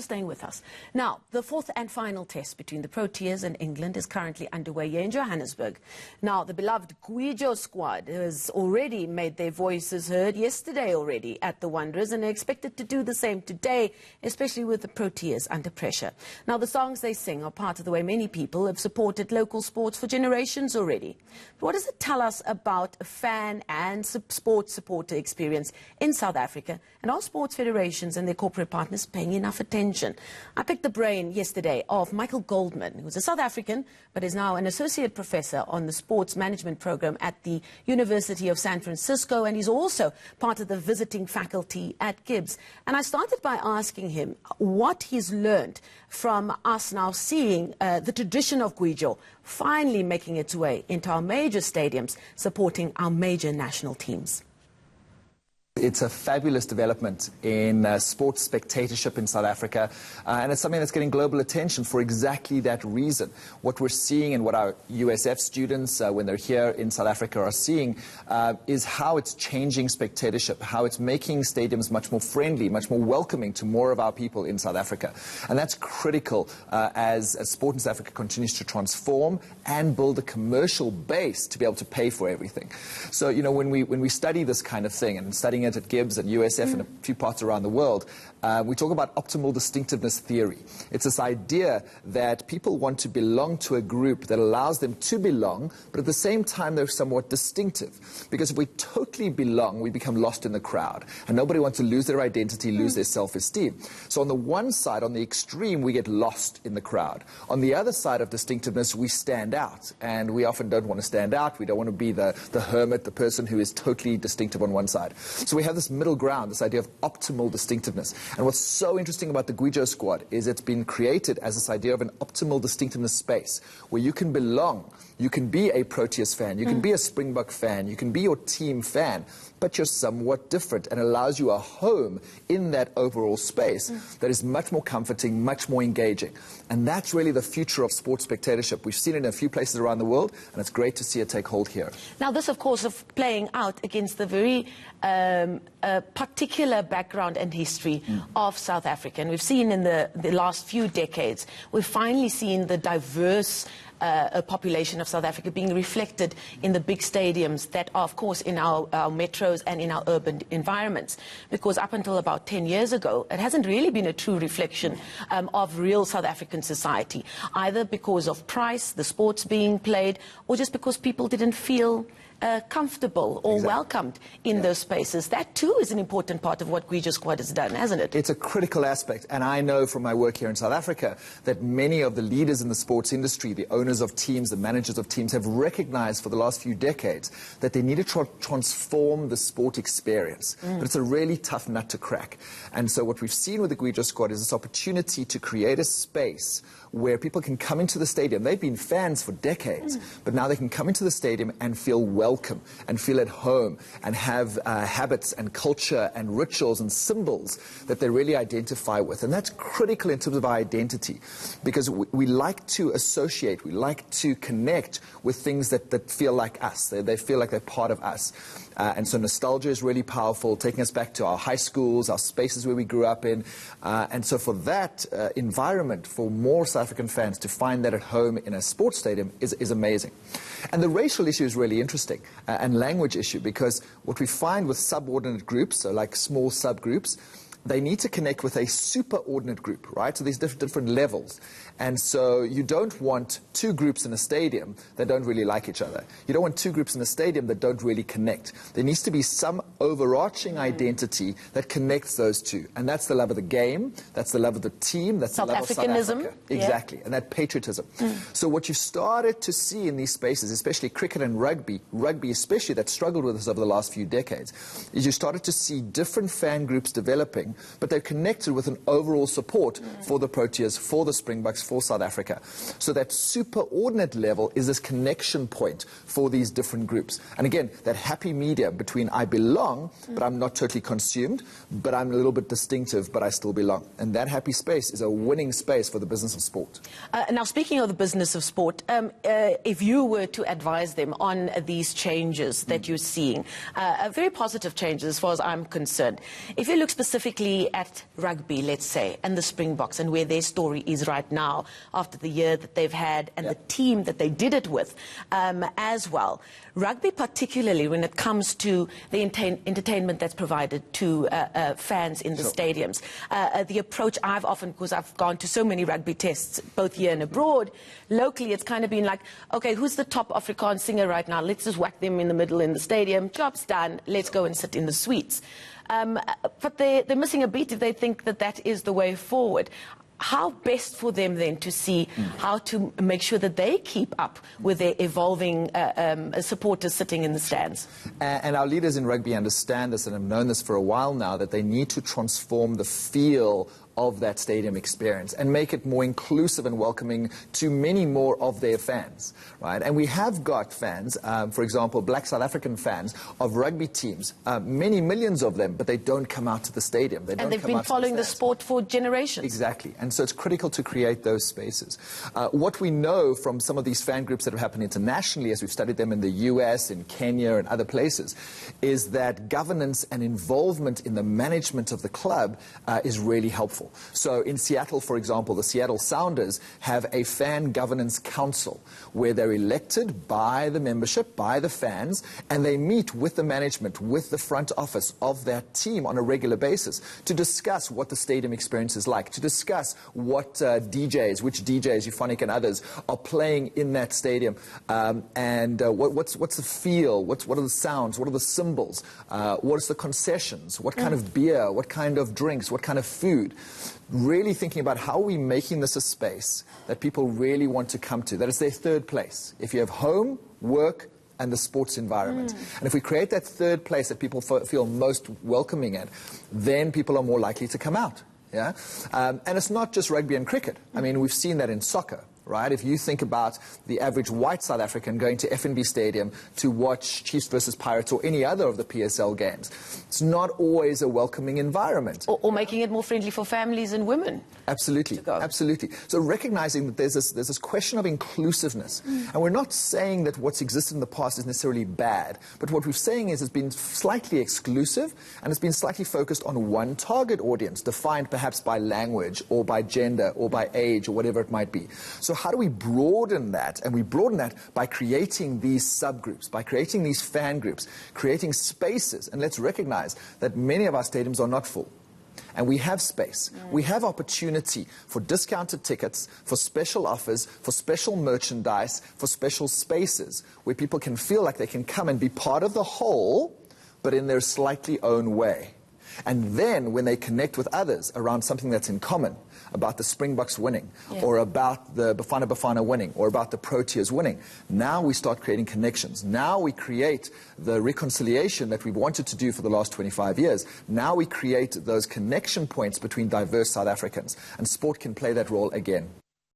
staying with us. Now, the fourth and final test between the Proteas and England is currently underway here in Johannesburg. Now, the beloved Gwijo squad has already made their voices heard yesterday already at the Wanderers, and they're expected to do the same today, especially with the Proteas under pressure. Now, the songs they sing are part of the way many people have supported local sports for generations already. But what does it tell us about a fan and sports supporter experience in South Africa, and are sports federations and their corporate partners paying enough attention? I picked the brain yesterday of Michael Goldman, who's a South African but is now an associate professor on the sports management program at the University of San Francisco, and he's also part of the visiting faculty at Gibbs. And I started by asking him what he's learned from us now seeing the tradition of Gwijo finally making its way into our major stadiums, supporting our major national teams. It's a fabulous development in sports spectatorship in South Africa, and it's something that's getting global attention for exactly that reason. What we're seeing and what our USF students, when they're here in South Africa, are seeing is how it's changing spectatorship, how it's making stadiums much more friendly, much more welcoming to more of our people in South Africa. And that's critical as sport in South Africa continues to transform and build a commercial base to be able to pay for everything. So, you know, when we study this kind of thing, and studying it at Gibbs and USF and a few parts around the world, we talk about optimal distinctiveness theory. It's this idea that people want to belong to a group that allows them to belong, but at the same time they're somewhat distinctive. Because if we totally belong, we become lost in the crowd, and nobody wants to lose their identity, lose their self-esteem. So on the one side, on the extreme, we get lost in the crowd. On the other side of distinctiveness, we stand out, and we often don't want to stand out. We don't want to be the hermit, the person who is totally distinctive on one side. So we have this middle ground, this idea of optimal distinctiveness. And what's so interesting about the Gwijo squad is it's been created as this idea of an optimal distinctiveness space where you can belong. You can be a Proteas fan, you can be a Springbok fan, you can be your team fan, but you're somewhat different, and allows you a home in that overall space that is much more comforting, much more engaging. And that's really the future of sports spectatorship. We've seen it in a few places around the world, and it's great to see it take hold here. Now, this, of course, of playing out against the very particular background and history of South Africa. And we've seen in the last few decades, we've finally seen the diverse population of South Africa being reflected in the big stadiums that are, of course, in our metros and in our urban environments. Because up until about 10 years ago, it hasn't really been a true reflection of real South African society, either because of price, the sports being played, or just because people didn't feel comfortable or welcomed in those spaces. That too is an important part of what Gwijo Squad has done, hasn't it? It's a critical aspect, and I know from my work here in South Africa that many of the leaders in the sports industry, the owners of teams, the managers of teams, have recognized for the last few decades that they need to transform the sport experience. But it's a really tough nut to crack. And so what we've seen with the Gwijo Squad is this opportunity to create a space where people can come into the stadium. They've been fans for decades, but now they can come into the stadium and feel welcome and feel at home and have habits and culture and rituals and symbols that they really identify with. And that's critical in terms of our identity, because we like to associate, we like to connect with things that feel like us. They feel like they're part of us. And so nostalgia is really powerful, taking us back to our high schools, our spaces where we grew up in. And so for that environment, for more South African fans to find that at home in a sports stadium is amazing. And the racial issue is really interesting, and language issue, because what we find with subordinate groups, so like small subgroups, they need to connect with a superordinate group, right? So there's different levels. And so you don't want two groups in a stadium that don't really like each other. You don't want two groups in a stadium that don't really connect. There needs to be some overarching identity that connects those two. And that's the love of the game, that's the love of the team, that's the love of South Africa. Exactly, and that patriotism. So what you started to see in these spaces, especially cricket and rugby especially, that struggled with us over the last few decades, is you started to see different fan groups developing, but they're connected with an overall support for the Proteas, for the Springboks, for South Africa. So that superordinate level is this connection point for these different groups. And again, that happy medium between I belong, but I'm not totally consumed, but I'm a little bit distinctive, but I still belong. And that happy space is a winning space for the business of sport. Now, speaking of the business of sport, if you were to advise them on these changes that you're seeing, very positive changes as far as I'm concerned, if you look specifically specifically at rugby, let's say, and the Springboks and where their story is right now after the year that they've had and the team that they did it with as well. Rugby, particularly when it comes to the entertainment that's provided to fans in the stadiums. The approach I've often, because I've gone to so many rugby tests, both here and abroad, locally it's kind of been like, okay, who's the top Afrikaans singer right now? Let's just whack them in the middle in the stadium. Job's done. Let's go and sit in the suites. But they're missing a beat if they think that that is the way forward. How best for them then to see how to make sure that they keep up with their evolving supporters sitting in the stands? And our leaders in rugby understand this and have known this for a while now, that they need to transform the feel of that stadium experience and make it more inclusive and welcoming to many more of their fans, right? And we have got fans, for example, black South African fans of rugby teams, many millions of them, but they don't come out to the stadium. And they've been following the sport for generations. Exactly. And so it's critical to create those spaces. What we know from some of these fan groups that have happened internationally, as we've studied them in the US, in Kenya and other places, is that governance and involvement in the management of the club is really helpful. So in Seattle, for example, the Seattle Sounders have a fan governance council where they're elected by the membership, by the fans, and they meet with the management, with the front office of that team on a regular basis to discuss what the stadium experience is like, to discuss what DJs, which DJs, Euphonic and others, are playing in that stadium, and what's the feel, what are the sounds, what are the symbols, what is the concessions, what kind of beer, what kind of drinks, what kind of food. Really thinking about how are we making this a space that people really want to come to, that is their third place. If you have home, work, and the sports environment. And if we create that third place that people feel most welcoming at, then people are more likely to come out. Yeah? And it's not just rugby and cricket. I mean, we've seen that in soccer. Right? If you think about the average white South African going to FNB Stadium to watch Chiefs versus Pirates or any other of the PSL games, it's not always a welcoming environment. Or making it more friendly for families and women. Absolutely, absolutely. So recognizing that there's this question of inclusiveness. And we're not saying that what's existed in the past is necessarily bad, but what we're saying is it's been slightly exclusive and it's been slightly focused on one target audience, defined perhaps by language or by gender or by age or whatever it might be. So how do we broaden that? And we broaden that by creating these subgroups, by creating these fan groups, creating spaces. And let's recognize that many of our stadiums are not full. And we have space. We have opportunity for discounted tickets, for special offers, for special merchandise, for special spaces where people can feel like they can come and be part of the whole, but in their slightly own way. And then when they connect with others around something that's in common, about the Springboks winning, or about the Bafana Bafana winning, or about the Proteas winning, now we start creating connections. Now we create the reconciliation that we've wanted to do for the last 25 years. Now we create those connection points between diverse South Africans, and sport can play that role again.